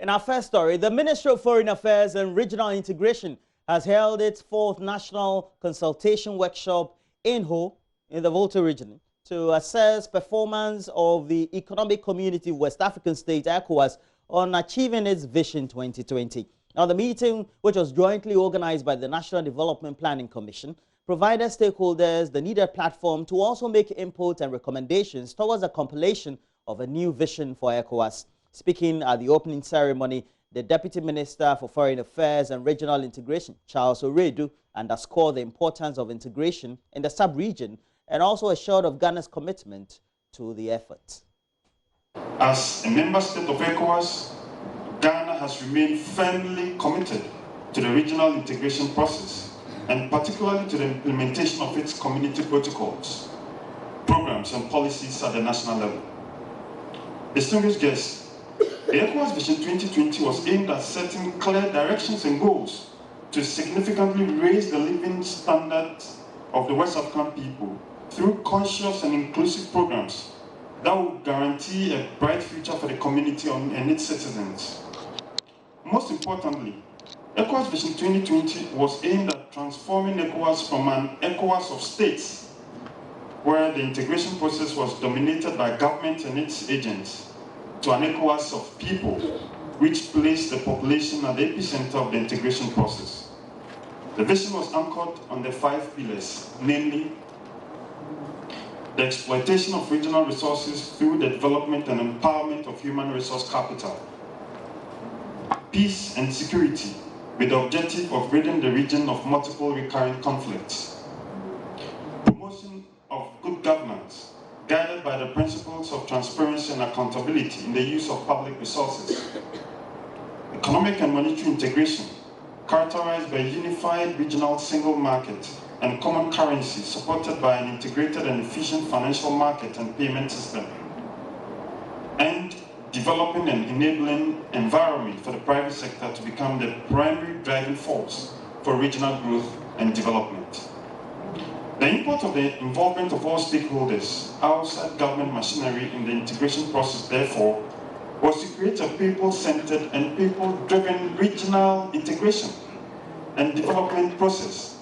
In our first story, the Ministry of Foreign Affairs and Regional Integration has held its 4th National Consultation Workshop in Ho, in the Volta region, to assess performance of the Economic Community of West African States, ECOWAS, on achieving its Vision 2020. Now, the meeting, which was jointly organized by the National Development Planning Commission, provided stakeholders the needed platform to also make input and recommendations towards the compilation of a new vision for ECOWAS. Speaking at the opening ceremony, the Deputy Minister for Foreign Affairs and Regional Integration, Charles Oredu, underscored the importance of integration in the sub-region and also assured of Ghana's commitment to the effort. As a member state of ECOWAS, Ghana has remained firmly committed to the regional integration process and particularly to the implementation of its community protocols, programs and policies at the national level. Distinguished guests, the ECOWAS Vision 2020 was aimed at setting clear directions and goals to significantly raise the living standards of the West African people through conscious and inclusive programs that will guarantee a bright future for the community and its citizens. Most importantly, ECOWAS Vision 2020 was aimed at transforming ECOWAS from an ECOWAS of states, where the integration process was dominated by government and its agents, to an ECOWAS of people, which placed the population at the epicenter of the integration process. The vision was anchored on the 5 pillars, namely, the exploitation of regional resources through the development and empowerment of human resource capital, peace and security, with the objective of ridding the region of multiple recurrent conflicts, promotion of good governance, guided by the principles of transparency and accountability in the use of public resources, economic and monetary integration, characterized by a unified regional single market and common currency supported by an integrated and efficient financial market and payment system, and developing an enabling environment for the private sector to become the primary driving force for regional growth and development. The import of the involvement of all stakeholders outside government machinery in the integration process, therefore, was to create a people-centered and people-driven regional integration and development process,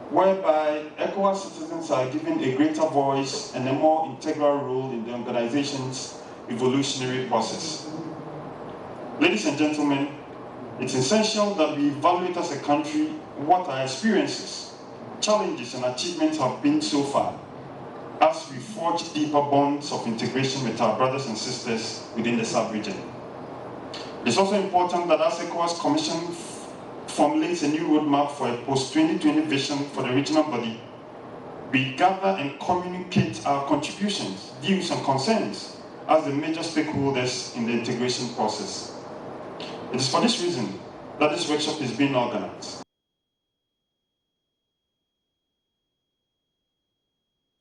whereby ECOWAS citizens are given a greater voice and a more integral role in the organization's evolutionary process. Ladies and gentlemen, it's essential that we evaluate as a country what our experiences, challenges and achievements have been so far, as we forge deeper bonds of integration with our brothers and sisters within the sub-region. It's also important that as ECOWAS Commission formulates a new roadmap for a post-2020 vision for the regional body, we gather and communicate our contributions, views and concerns as the major stakeholders in the integration process. It is for this reason that this workshop is being organized.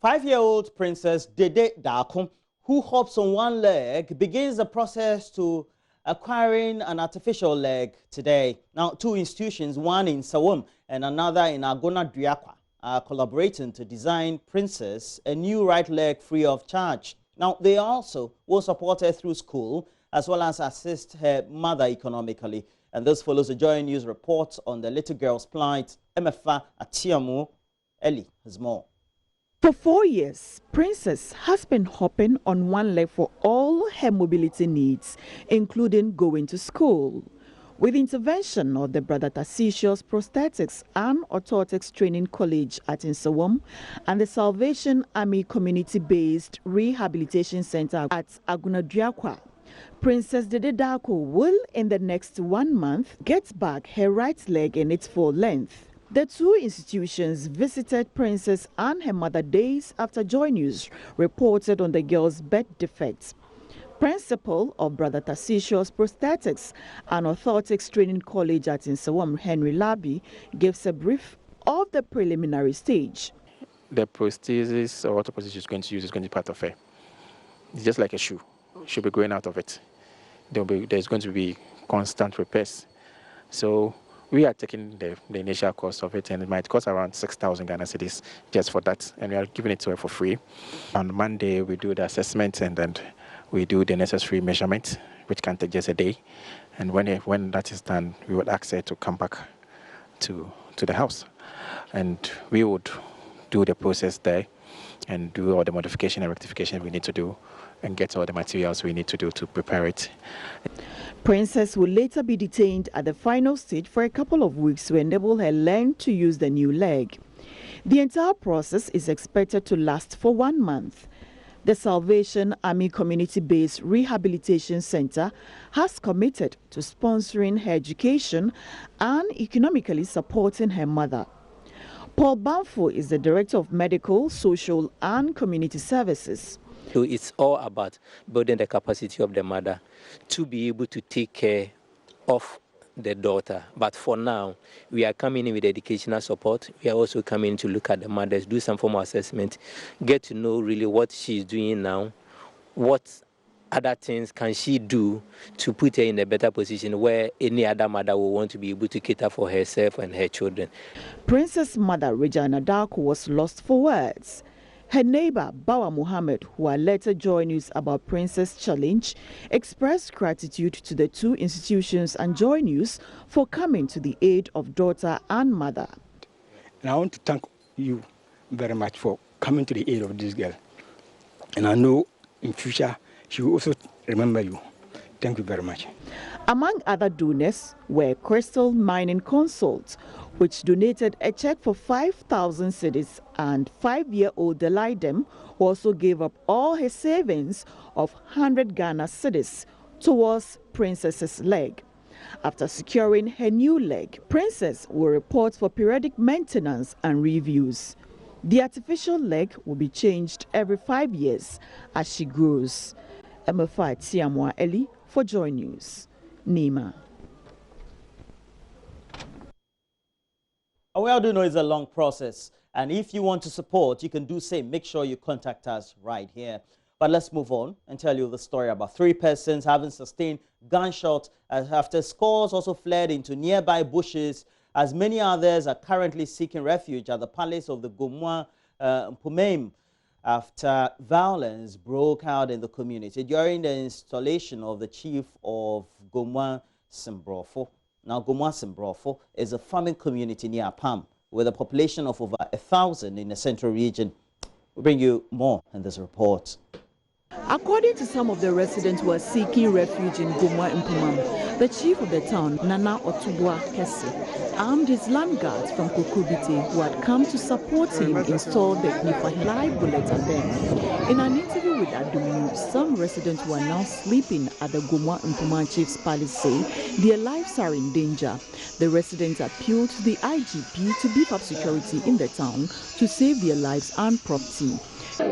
5-year-old Princess Dede Dakum, who hops on one leg, begins the process to acquiring an artificial leg today. Now, 2 institutions, one in Sawam and another in Agona Duakwa, are collaborating to design Princess a new right leg free of charge. Now, they also will support her through school as well as assist her mother economically. And this follows a JoyNews report on the little girl's plight. Emefa Atiamu Eli has more. For 4 years, Princess has been hopping on one leg for all her mobility needs, including going to school. With intervention of the Brother Tarsicius Prosthetics and Orthotics Training College at Nsawam and the Salvation Army Community-Based Rehabilitation Center at Agunaduakwa, Princess Dede Dakum will, in the next 1 month, get back her right leg in its full length. The 2 institutions visited Princess and her mother days after JoyNews reported on the girl's birth defects. Principal of Brother Tarsicius Prosthetics and Orthotics Training College at Nsawam, Henry Labi, gives a brief of the preliminary stage. The prosthesis or orthoprosthesis she's going to use is going to be part of her. It's just like a shoe. She'll be growing out of it. There's going to be constant repairs. So we are taking the initial cost of it, and it might cost around 6,000 Ghana cedis just for that, and we are giving it to her for free. On Monday, we do the assessment, and then we do the necessary measurement which can take just a day. And when that is done, we would ask her to come back to the house. And we would do the process there and do all the modification and rectification we need to do and get all the materials we need to do to prepare it. Princess will later be detained at the final stage for a couple of weeks to enable her learn to use the new leg. The entire process is expected to last for 1 month. The Salvation Army Community-Based Rehabilitation Center has committed to sponsoring her education and economically supporting her mother. Paul Banfo is the Director of Medical, Social and Community Services. So it's all about building the capacity of the mother to be able to take care of the daughter. But for now, we are coming in with educational support. We are also coming to look at the mothers, do some form of assessment, get to know really what she's doing now, what other things can she do to put her in a better position where any other mother will want to be able to cater for herself and her children. Princess' mother, Regina Darko, was lost for words. Her neighbor, Bawa Muhammad, who alerted JoyNews about Princess' challenge, expressed gratitude to the two institutions and JoyNews for coming to the aid of daughter and mother. And I want to thank you very much for coming to the aid of this girl. And I know in future she will also remember you. Thank you very much. Among other donors were Crystal Mining Consult, which donated a check for 5,000 cedis, and 5-year-old Delaidem, who also gave up all his savings of 100 Ghana cedis towards Princess's leg. After securing her new leg, Princess will report for periodic maintenance and reviews. The artificial leg will be changed every 5 years as she grows. Emefa Tiamwa Eli for JoyNews, Nima. We all do know it's a long process, and if you want to support, you can do same. Make sure you contact us right here. But let's move on and tell you the story about 3 persons having sustained gunshots after scores also fled into nearby bushes, as many others are currently seeking refuge at the palace of the Goma Mpumem after violence broke out in the community during the installation of the chief of Goma Simbrofo. Now, Goma Simbrofo is a farming community near Pam with a population of over 1,000 in the central region. We'll bring you more in this report. According to some of the residents who are seeking refuge in Goma Mpumam, the chief of the town, Nana Otubwa Kese, armed his land guards from Kokubiti who had come to support him install the Nifahilai bullet at them. In an interview with Adumu, some residents who are now sleeping at the Goma Mpumam chief's palace say their lives are in danger. The residents appealed to the IGP to beef up security in the town to save their lives and property. The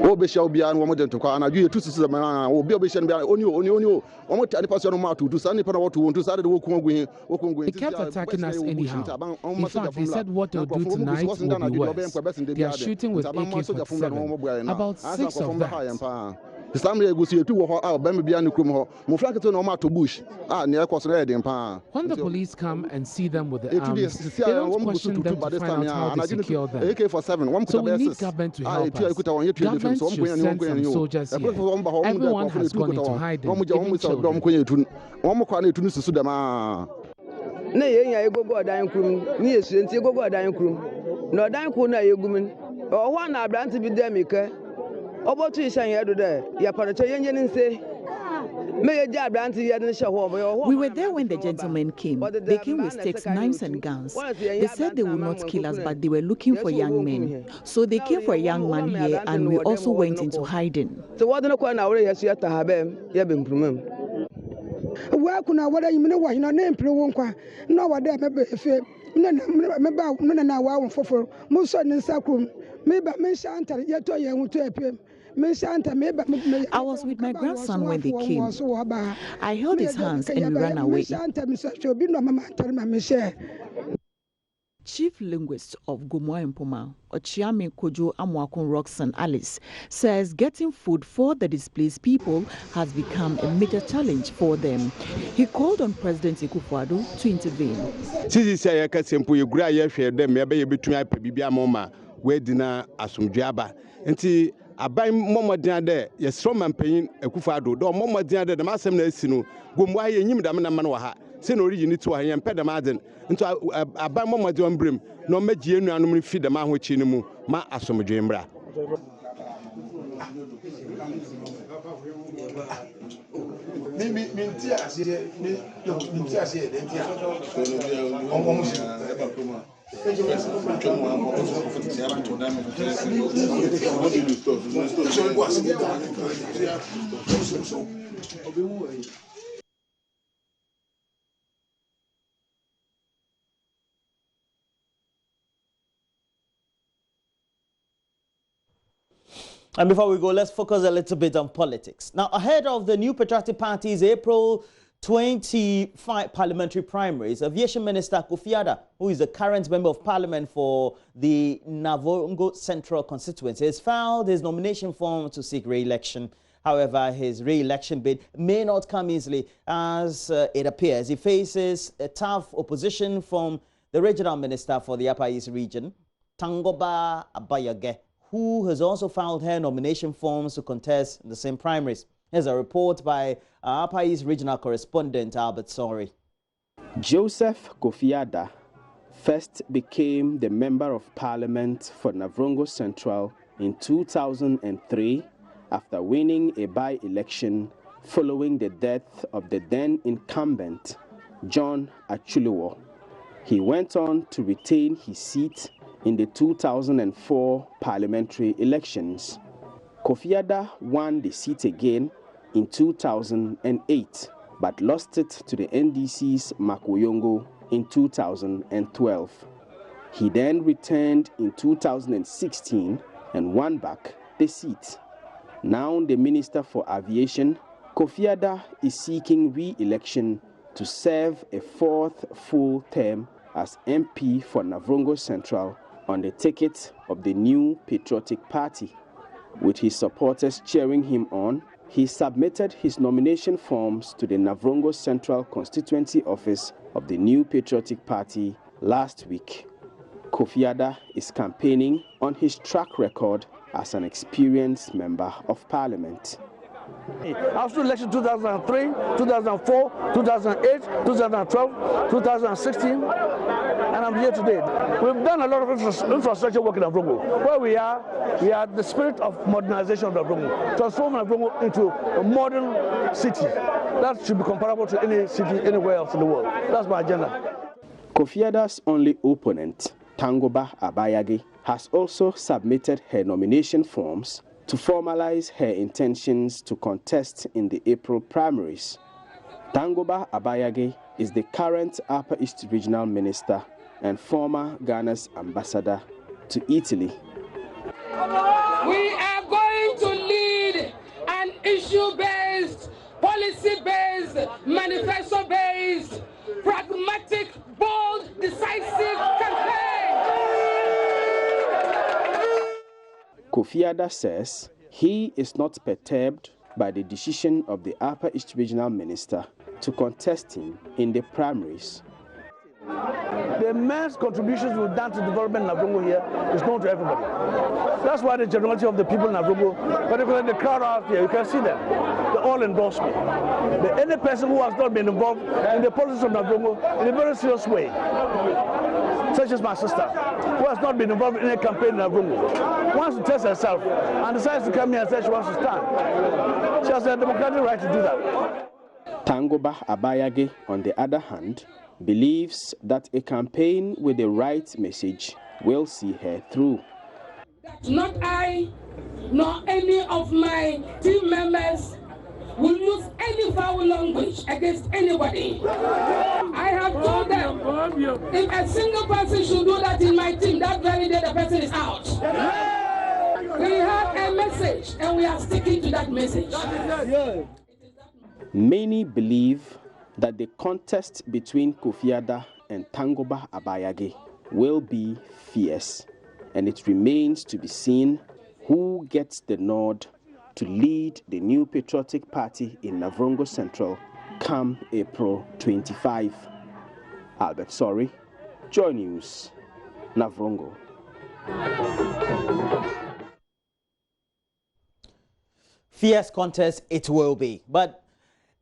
kept attacking us anyhow. In fact, they said what they'll do tonight will be worse. They are shooting with AK-47, about 6 of them. When the police come and see them with the arms, they don't question them to find out how to secure them. So we need government to help us. Government should send some soldiers here. Everyone has gone into hiding, even children. We were there when the gentlemen came. They came with sticks, knives and guns. They said they would not kill us, but they were looking for young men. So they came for a young man here, and we also went into hiding. I was with my grandson when they came. I held his hands and we ran away. Chief linguist of Goma Mpuma, Ochiame Kojo Amwakun Roxanne Alice, says getting food for the displaced people has become a major challenge for them. He called on President Ekufuado to intervene. aban momodin de yes from campaign Akufo-Addo do momodin de ma asem na asino gomwa ye nyim da na wa ha se no origin to ha yem pede ma den nto aban momodin ombrem no magie nuanom fi de ma ho chi ni mu ma asomdwe mbra minti asie dentia And before we go, let's focus a little bit on politics. Now, ahead of the new Patriotic Party's April 25 parliamentary primaries, Aviation Minister Kofi Aidoo, who is the current member of parliament for the Navrongo Central constituency, has filed his nomination form to seek re-election. However, his re-election bid may not come easily, as it appears. He faces a tough opposition from the regional minister for the Upper East region, Goma Abayage, who has also filed her nomination forms to contest in the same primaries. Here's a report by our Upper East regional correspondent, Albert Sorry. Joseph Kofi Aidoo first became the Member of Parliament for Navrongo Central in 2003 after winning a by-election following the death of the then incumbent, John Achuliwo. He went on to retain his seat in the 2004 parliamentary elections. Kofi Aidoo won the seat again in 2008, but lost it to the NDC's Makoyongo in 2012. He then returned in 2016 and won back the seat. Now the Minister for Aviation, Kofi Aidoo, is seeking re-election to serve a fourth full term as MP for Navrongo Central on the ticket of the new Patriotic Party. With his supporters cheering him on, he submitted his nomination forms to the Navrongo Central constituency office of the new Patriotic Party last week. Kofi Aidoo is campaigning on his track record as an experienced member of parliament. After election 2003, 2004, 2008, 2012, 2016, and I'm here today. We've done a lot of infrastructure work in Navrongo. Where we are the spirit of modernization of Navrongo, transforming Navrongo into a modern city that should be comparable to any city anywhere else in the world. That's my agenda. Kofi Aidoo's only opponent, Goma Abayage, has also submitted her nomination forms to formalize her intentions to contest in the April primaries. Goma Abayage is the current Upper East Regional Minister and former Ghana's ambassador to Italy. We are going to lead an issue-based, policy-based, manifesto-based, pragmatic, bold, decisive campaign. Kofi Aidoo says he is not perturbed by the decision of the Upper East Regional Minister to contest him in the primaries. The immense contributions we've done to development in Navrongo here is known to everybody. That's why the generality of the people in Navrongo, particularly the crowd out here, you can see them, they all endorse me. Any person who has not been involved in the politics of Navrongo in a very serious way, such as my sister, who has not been involved in any campaign in Navrongo, wants to test herself and decides to come here and say she wants to stand. She has a democratic right to do that. Goma Abayage, on the other hand, believes that a campaign with the right message will see her through. Not I, nor any of my team members will use any foul language against anybody. I have told them, if a single person should do that in my team, that very day the person is out. We have a message and we are sticking to that message. Many believe that the contest between Kofi Aidoo and Goma Abayage will be fierce, and it remains to be seen who gets the nod to lead the new Patriotic Party in Navrongo Central come April 25. Albert Sorry, JoyNews, Navrongo. fierce contest it will be. But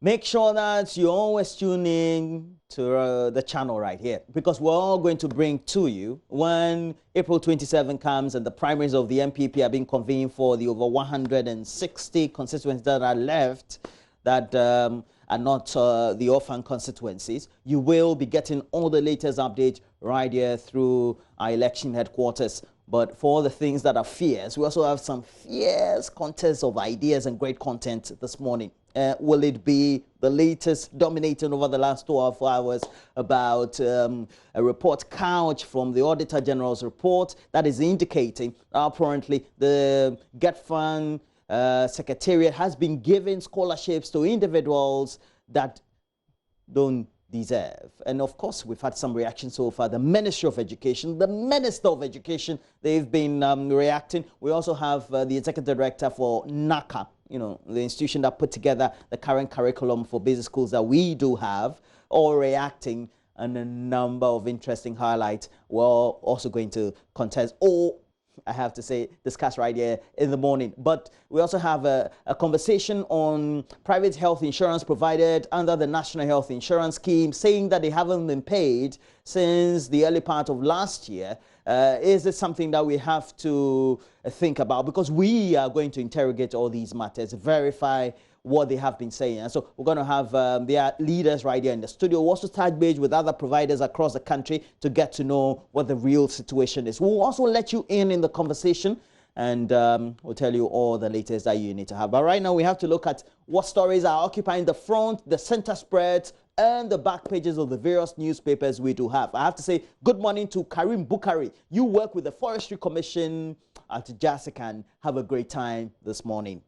make sure that you always tune in to the channel right here, because we're all going to bring to you when April 27 comes and the primaries of the MPP are being convened for the over 160 constituencies that are left that are not the orphan constituencies. You will be getting all the latest updates right here through our election headquarters. But for all the things that are fierce, we also have some fierce contests of ideas and great content this morning. Will it be the latest dominating over the last 12 hours about a report couch from the Auditor General's report that is indicating apparently the Get Fund Secretariat has been giving scholarships to individuals that don't deserve. And of course, we've had some reaction so far. The Ministry of Education, the Minister of Education, they've been reacting. We also have the Executive Director for NACA, you know, the institution that put together the current curriculum for basic schools that we do have, all reacting, and a number of interesting highlights. We're also going to contest, or I have to say, discuss right here in the morning. But we also have a conversation on private health insurance provided under the National Health Insurance Scheme, saying that they haven't been paid since the early part of last year. Is it something that we have to think about? Because we are going to interrogate all these matters, verify what they have been saying. And so we're going to have their leaders right here in the studio. We'll also touch base with other providers across the country to get to know what the real situation is. We'll also let you in the conversation, and we'll tell you all the latest that you need to have. But right now we have to look at what stories are occupying the front, the center spreads, and the back pages of the various newspapers we do have. I have to say good morning to Karim Bukari. You work with the Forestry Commission at Jasikan. Have a great time this morning.